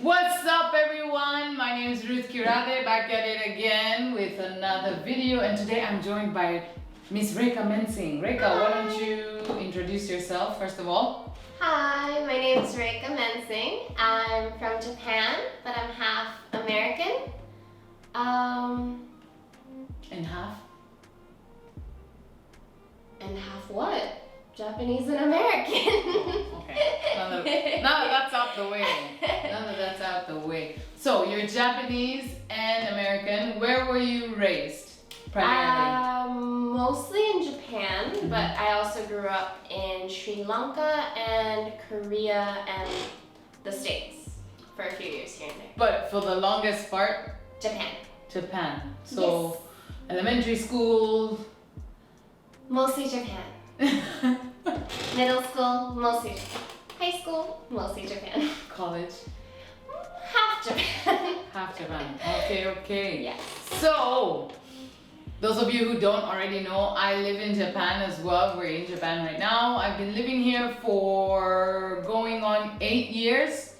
What's up everyone? My name is Ruth Kirathe, back at it again with another video, and today I'm joined by Miss Reika Mensing. Reika, why don't you introduce yourself first of all? Hi, my name is Reika Mensing. I'm from Japan, but I'm half American. And half? And half what? Japanese and American. Okay. Now that that's out the way. Now that that's out the way. So you're Japanese and American. Where were you raised primarily? Mostly in Japan, but I also grew up in Sri Lanka and Korea and the States for a few years here and there. But for the longest part? Japan. Japan. So elementary school? Mostly Japan. Middle school, mostly Japan. High school, mostly Japan. College? Half Japan. Half Japan. Okay. Yes. So, those of you who don't already know, I live in Japan as well. We're in Japan right now. I've been living here for going on 8 years.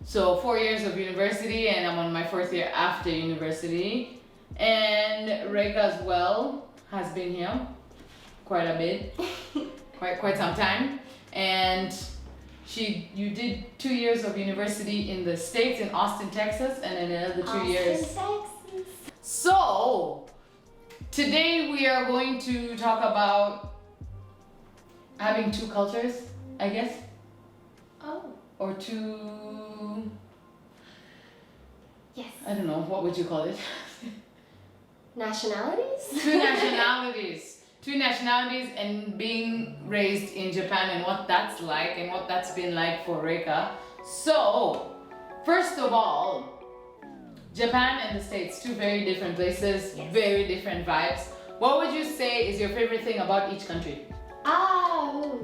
So 4 years of university, and I'm on my 4th year after university. And Reika as well has been here quite a bit, quite some time. And you did 2 years of university in the States, in Austin, Texas, and then another 2 years. Texas. So, today we are going to talk about having two cultures, I guess. Oh. Or two, Yes. I don't know, what would you call it? Nationalities? Two nationalities. Two nationalities, and being raised in Japan and what that's like and what that's been like for Reika. So, first of all, Japan and the States, two very different places, very different vibes. What would you say is your favorite thing about each country? I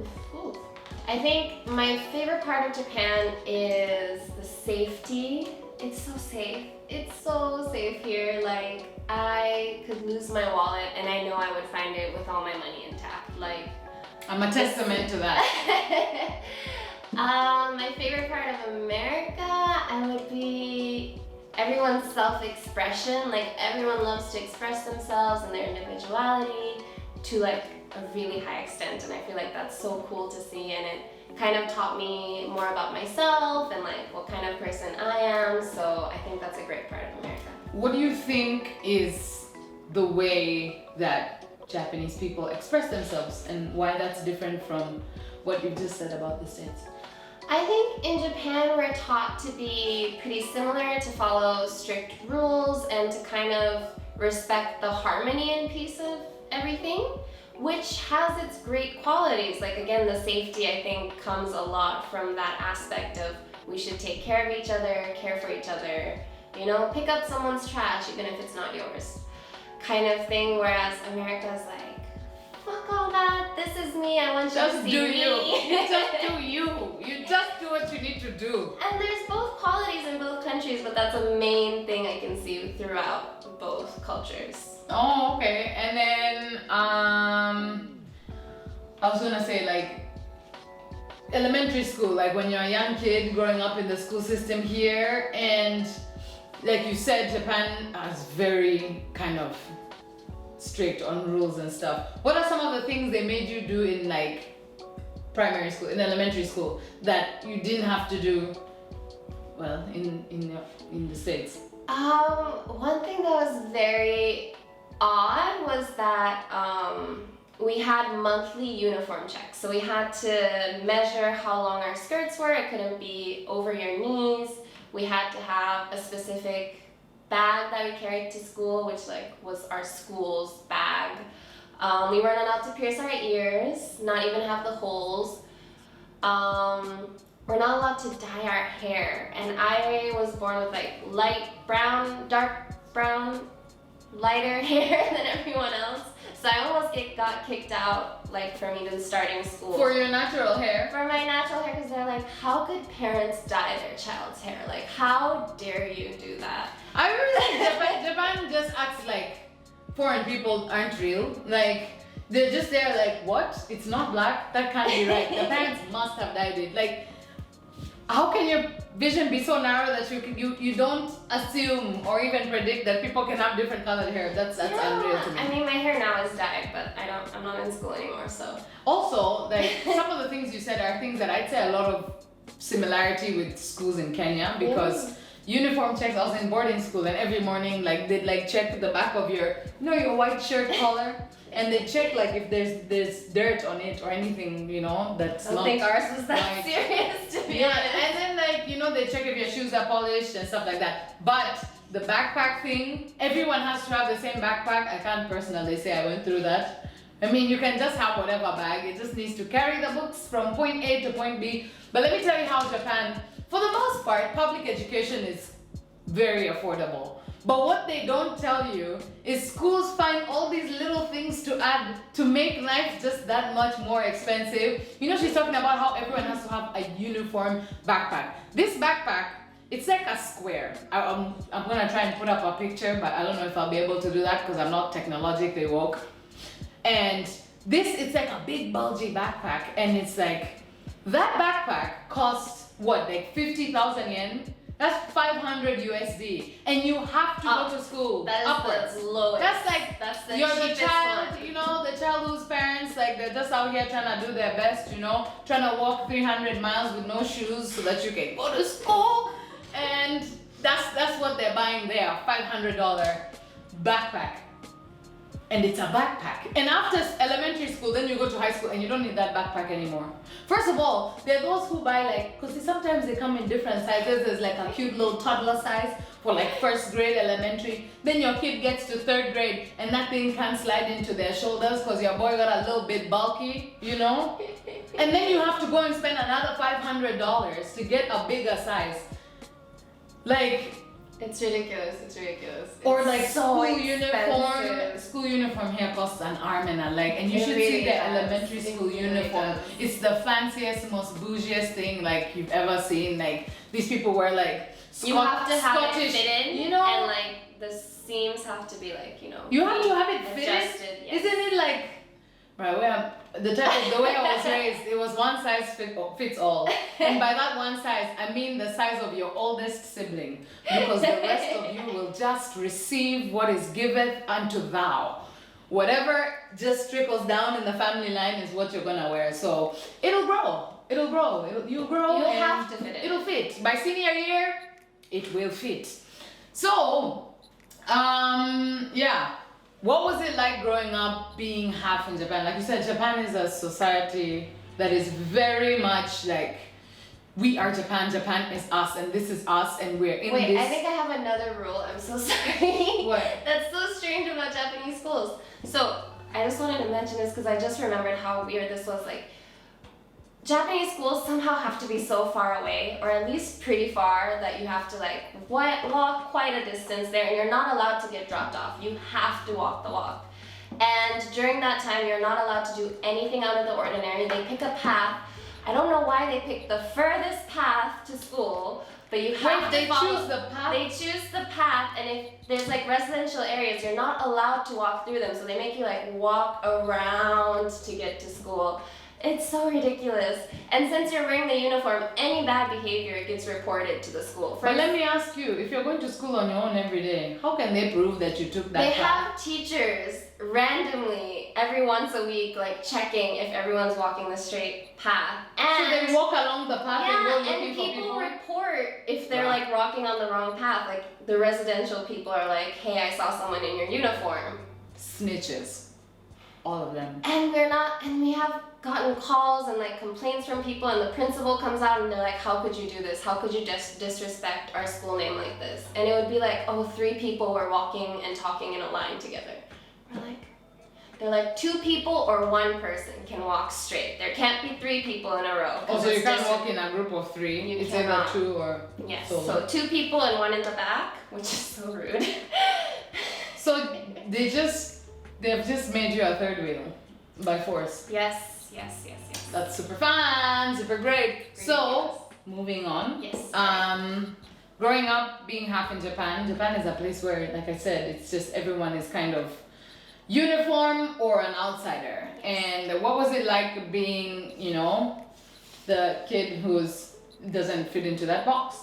think my favorite part of Japan is the safety. It's so safe. It's so safe here. Like, I could lose my wallet and I know I would find it with all my money intact. Like, I'm a testament to that. My favorite part of America, I would be everyone's self-expression. Like, everyone loves to express themselves and their individuality to like a really high extent, and I feel like that's so cool to see, and it kind of taught me more about myself and like what kind of person I am. So I think that's a great part of America. What do you think is the way that Japanese people express themselves, and why that's different from what you just said about the States? I think in Japan we're taught to be pretty similar, to follow strict rules and to kind of respect the harmony and peace of everything, which has its great qualities. Like, again, the safety, I think, comes a lot from that aspect of we should take care of each other, care for each other, you know, pick up someone's trash even if it's not yours, kind of thing. Whereas America's like, fuck all that, this is me, I want you to see me. You just do you. You just do what you need to do. And there's both qualities in both countries, but that's a main thing I can see throughout both cultures. Oh, okay. And then I was gonna say, like, elementary school, like when you're a young kid growing up in the school system here, and like you said, Japan is very kind of strict on rules and stuff. What are some of the things they made you do in like primary school, in elementary school, that you didn't have to do, well, in the States? One thing that was very odd was that we had monthly uniform checks. So we had to measure how long our skirts were. It couldn't be over your knees. We had to have a specific bag that we carried to school, which like was our school's bag. We weren't allowed to pierce our ears, not even have the holes. We're not allowed to dye our hair, and I was born with like light brown, dark brown, lighter hair than everyone else. So I almost got kicked out, like, from even starting school. For your natural hair? For my natural hair, because they're like, how could parents dye their child's hair? Like, how dare you do that? I remember Japan just acts like foreign people aren't real. Like, they're just there like, what? It's not black? That can't be right. The parents must have dyed it. Like, how can your vision be so narrow that you don't assume or even predict that people can have different colored hair. That's unreal to me. I mean, my hair now is dyed, but I'm not in school anymore, so. Also, like some of the things you said are things that I'd say a lot of similarity with schools in Kenya, because uniform checks. I was in boarding school, and every morning like they'd like check the back of your your white shirt collar, and they check like if there's dirt on it or anything, that's I don't not. think ours was that like- serious to be Yeah, honest. and then like they check if your shoes are polished and stuff like that. But the backpack thing, everyone has to have the same backpack. I can't personally say I went through that. I mean, you can just have whatever bag. It just needs to carry the books from point A to point B. But let me tell you how Japan, for the most part, public education is very affordable. But what they don't tell you is schools find all these little things to add to make life just that much more expensive. She's talking about how everyone has to have a uniform backpack. This backpack, it's like a square. I'm gonna try and put up a picture, but I don't know if I'll be able to do that because I'm not technologically woke. And it's like a big bulgy backpack, and it's like that backpack costs what, like 50,000 yen? That's 500 USD, and you have to go to school. That is upwards. the lowest. That's the you're the cheapest child, one. the child whose parents like they're just out here trying to do their best, trying to walk 300 miles with no shoes so that you can go to school, and that's what they're buying there, $500 backpack. And it's a backpack. And after elementary school, then you go to high school and you don't need that backpack anymore. First of all, there are those who buy because sometimes they come in different sizes. There's like a cute little toddler size for like first grade elementary. Then your kid gets to third grade and that thing can't slide into their shoulders because your boy got a little bit bulky, And then you have to go and spend another $500 to get a bigger size. It's ridiculous. Or It's like so expensive. school uniform here costs an arm and a leg, and you It should really see the does. elementary It school really uniform. does. It's the fanciest, most bougiest thing like you've ever seen. Like these people wear like You have to have Scottish, it fit in, and like the seams have to be like you have to have it fitted. adjusted. Yes. Isn't it like, right? The way I was raised, it was one size fits all, and by that one size, I mean the size of your oldest sibling, because the rest of you will just receive what is giveth unto thou. Whatever just trickles down in the family line is what you're gonna wear. So it'll grow. You'll grow. You'll and have to fit it. It'll fit. By senior year, it will fit. So, yeah. What was it like growing up being half in Japan? Like you said, Japan is a society that is very much like, we are Japan, Japan is us, and this is us, and we're in Wait, this. I think I have another rule. I'm so sorry. What? That's so strange about Japanese schools. So I just wanted to mention this because I just remembered how weird this was. Like, Japanese schools somehow have to be so far away, or at least pretty far, that you have to walk quite a distance there, and you're not allowed to get dropped off. You have to walk the walk. And during that time, you're not allowed to do anything out of the ordinary. They pick a path. I don't know why they pick the furthest path to school, but you have to follow. Choose the path? They choose the path, and if there's like residential areas, you're not allowed to walk through them, so they make you like walk around to get to school. It's so ridiculous. And since you're wearing the uniform, any bad behavior gets reported to the school. But let me ask you, if you're going to school on your own every day, how can they prove that you took that They path? have teachers randomly every once a week checking if everyone's walking the straight path. And So they walk along the path and go yeah, looking and for people people? report if they're Wow. like walking on the wrong path. Like the residential people are like, "Hey, I saw someone in your uniform." Snitches. All of them. And we have gotten calls and like complaints from people, and the principal comes out and they're like, "How could you do this? How could you just disrespect our school name like this?" And it would be like, "Oh, 3 people were walking and talking in a line together." They're like 2 people or 1 person can walk straight. There can't be 3 people in a row. Oh, so you can't walk in a group of 3. You It's cannot. either 2 or Yes. solo. So 2 people and 1 in the back, which is so rude. So they've just made you a third wheel by force. Yes. That's super fun, super great. So, moving on. Yes. Growing up, being half in Japan is a place where, like I said, it's just everyone is kind of uniform or an outsider. And what was it like being, the kid doesn't fit into that box?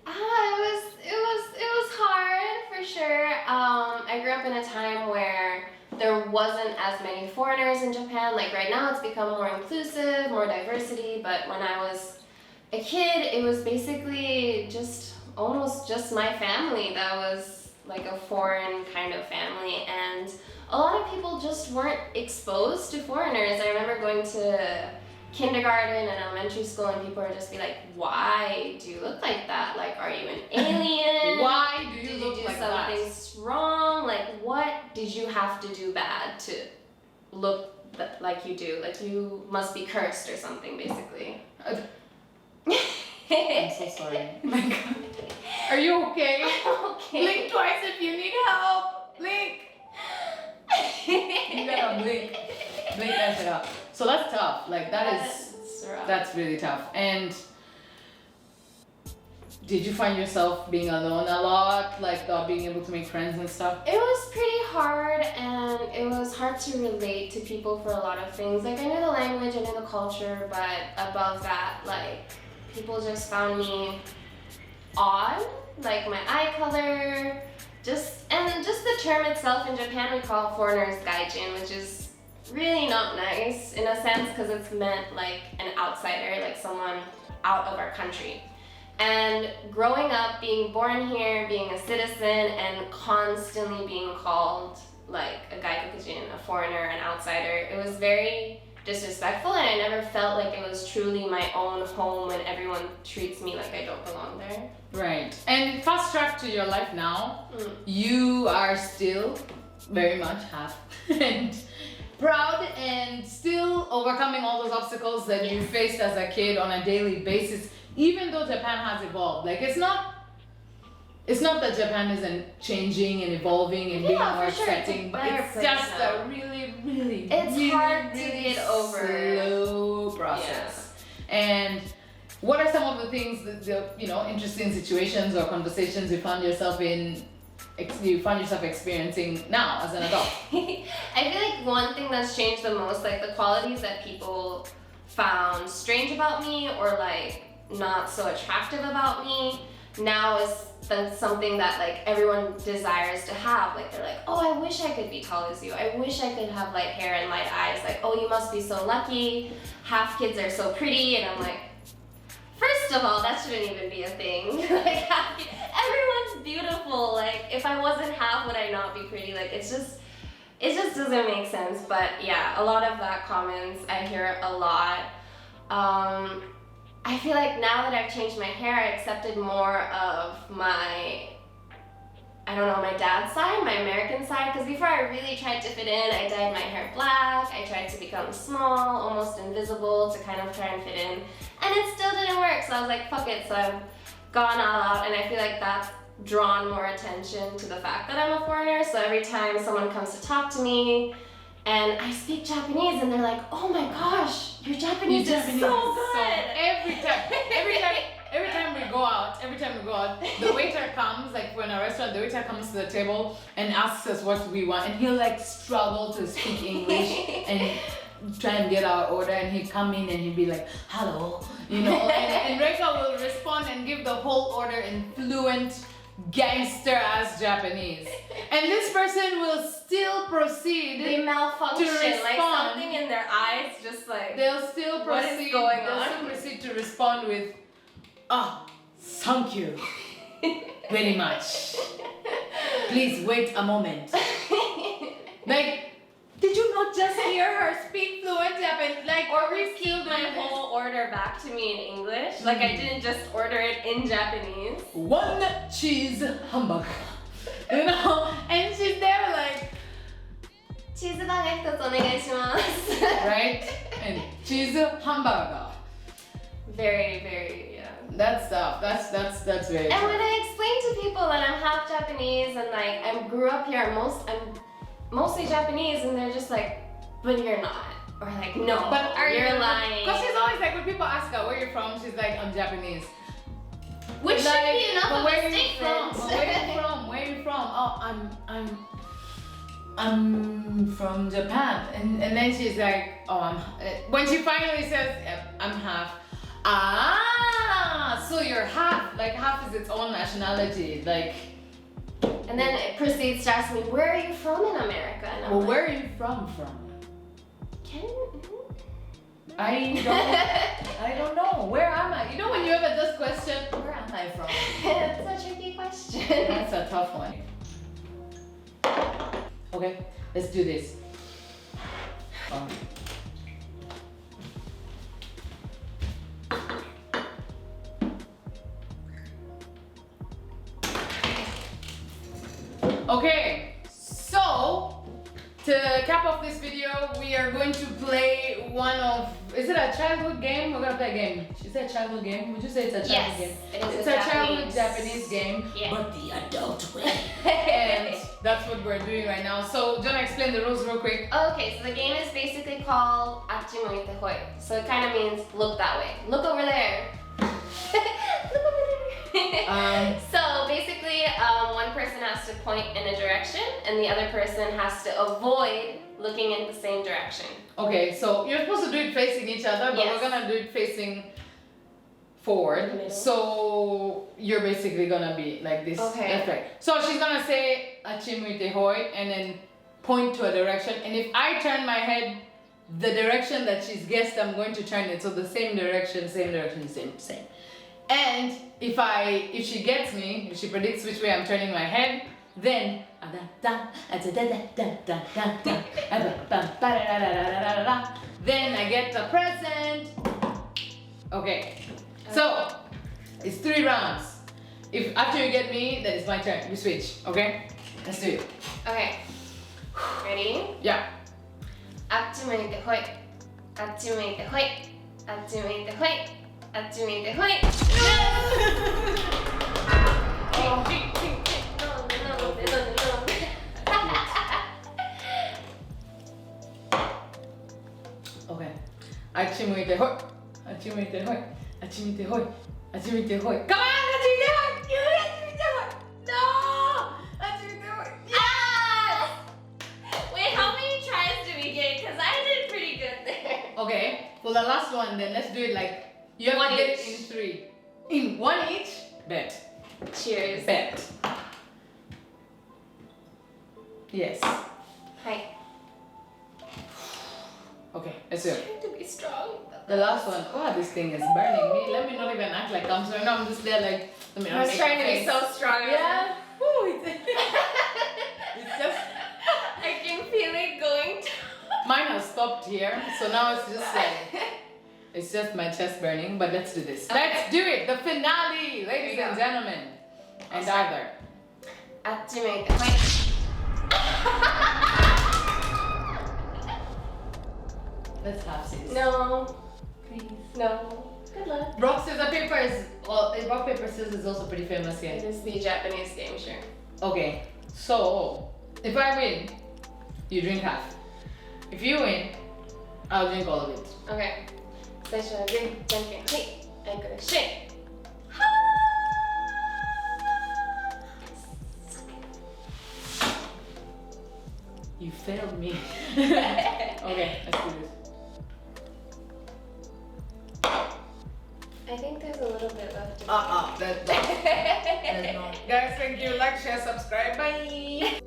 It was hard for sure. I grew up in a time where there wasn't as many foreigners in Japan. Like right now, it's become more inclusive, more diversity. But when I was a kid, it was basically just almost just my family that was like a foreign kind of family, and a lot of people just weren't exposed to foreigners. I remember going to kindergarten and elementary school and people would just be like, why do you look like that? Like, are you an alien? Why do you Did look you do like something wrong? Like, what did you have to do bad to look like you do? Like, you must be cursed or something, basically. I'm so sorry. My God. Are you okay? Okay. Blink twice if you need help. Blink. You gotta blink. Blink that shit up. So that's tough. Like That's rough. that's really tough. And did you find yourself being alone a lot? Like not being able to make friends and stuff? It was pretty hard, and it was hard to relate to people for a lot of things. Like, I knew the language, I knew the culture, but above that, like, people just found me odd. Like, my eye color, just the term itself in Japan, we call foreigners gaijin, which is really not nice in a sense, because it's meant like an outsider, like someone out of our country. And growing up, being born here, being a citizen, and constantly being called like a gaikokujin, a foreigner, an outsider, it was very disrespectful, and I never felt like it was truly my own home when everyone treats me like I don't belong there. Right. And fast track to your life now, you are still very much half and proud and still overcoming all those obstacles that you faced as a kid on a daily basis, even though Japan has evolved. Like it's not that Japan isn't changing and evolving and being more accepting, but it's just a really, really, it's really, hard to really get over. slow process. And what are some of the things that the interesting situations or conversations you found yourself experiencing now as an adult? I feel like one thing that's changed the most, like the qualities that people found strange about me or like not so attractive about me, now is something that like everyone desires to have. Like they're like, oh, I wish I could be tall as you. I wish I could have light hair and light eyes. Like, oh, you must be so lucky. Half kids are so pretty. And I'm like, first of all, that shouldn't even be a thing. Like, everyone's beautiful. Like, if I wasn't half, would I not be pretty? Like, it just doesn't make sense. But yeah, a lot of that comments I hear a lot. I feel like now that I've changed my hair, I accepted more of my dad's side, my American side, because before I really tried to fit in, I dyed my hair black, I tried to become small, almost invisible, to kind of try and fit in, and it still didn't work, so I was like, fuck it, so I've gone all out, and I feel like that's drawn more attention to the fact that I'm a foreigner, so every time someone comes to talk to me, and I speak Japanese, and they're like, "Oh my gosh, your Japanese is so good!" Every time we go out, the waiter comes, like we're in a restaurant, the waiter comes to the table and asks us what we want, and he'll like struggle to speak English and try and get our order, and he'd come in and he'd be like, "Hello," and Rachel will respond and give the whole order in fluent gangster-ass Japanese. And this person will still proceed. They malfunction, to respond. like something in their eyes, just like they'll still proceed. What is going on? They'll still proceed to respond with, thank you very much. Please wait a moment. Like, did you not just hear her speak fluent Japanese? Like, or repeat my whole order back to me in English. Like I didn't just order it in Japanese. 1 cheese hamburger. And she's there like, チーズバーガー1つお願いします right? And cheese hamburger. Very, very, yeah. That's tough. That's very And tough. when I explain to people that I'm half Japanese and like I grew up here, I'm mostly Japanese, and they're just like, but you're not. Or like, no, But you're lying. Because she's always like, when people ask her, where you're from, she's like, I'm Japanese. Which like, should be enough of where a are you statement. from? Where are you from? Where are you from? Oh, I'm from Japan. And then she's like, when she finally says, yep, I'm half. Ah, so you're half, like half is its own nationality, like. And then it proceeds to ask me, where are you from in America? And I'm Well, like, where are you from? I don't know. Where am I? You know when you ever this question, where am I from? That's a tricky question. That's a tough one. Okay, let's do this. Okay, so to cap off this video, we are going to play one of, is it a childhood game? We're gonna play a game. Is it a childhood game? Would you say it's a childhood game? It is It's a childhood Japanese game, Yeah. but the adult way. And that's what we're doing right now. So, do you wanna explain the rules real quick? Okay, so the game is basically called Achimuite Hoi. So it kind of means look that way. Look over there. Look over there. So basically, one person has to point in a direction and the other person has to avoid looking in the same direction. Okay, so you're supposed to do it facing each other, but Yes. we're gonna do it facing forward. Middle. So you're basically gonna be like this. Okay. That's right. So she's gonna say Achimuite hoi and then point to a direction. And if I turn my head the direction that she's guessed, I'm going to turn it. So the same direction, same. And if she gets me, if she predicts which way I'm turning my head, then then I get a present. Okay. So it's 3 rounds. If after you get me, then it's my turn. We switch. Okay? Let's do it. Okay. Ready? Yeah. あっち向いてほい。あっち向いてほい。あっち向いてほい。あっち向いてほい。Okay. あっち向いてほい。あっち向いてほい。あっち向いてほい。あっち向いてほい。Come on! あっち向いてほい。あっち向いてほい。No! あっち向いてほい。Ah! Wait, how many tries did we get? Because I did pretty good there. Okay. For the last one, then let's do it like you have One to get it each. in 3. In 1 each? Bet. Cheers. Bet. Yes. Hi. Okay, let's do it. Trying to be strong. The last one. Wow, this thing is burning me. Let me not even act like I'm sorry. No, I'm just there like. Let me I was make trying a to be face. so strong. Yeah. Woo, it's just. I can feel it going. Mine has stopped here, so now it's just like. It's just my chest burning, but let's do this. Okay. Let's do it. The finale, ladies Here and we go. gentlemen, and Awesome. other. あっち向いてほい。Let's have this. No. Please. No. Good luck. Rock, scissors, paper is. Well, rock, paper, scissors is also pretty famous It here. is the Japanese game, sure. Okay, so if I win, you drink half. If you win, I'll drink all of it. Okay. 最初はグー、じゃんけん、はい。あいこでしょい。 You failed me. Okay, let's do this. I think there's a little bit left. That's not. Guys, thank you. Like, share, subscribe. Bye.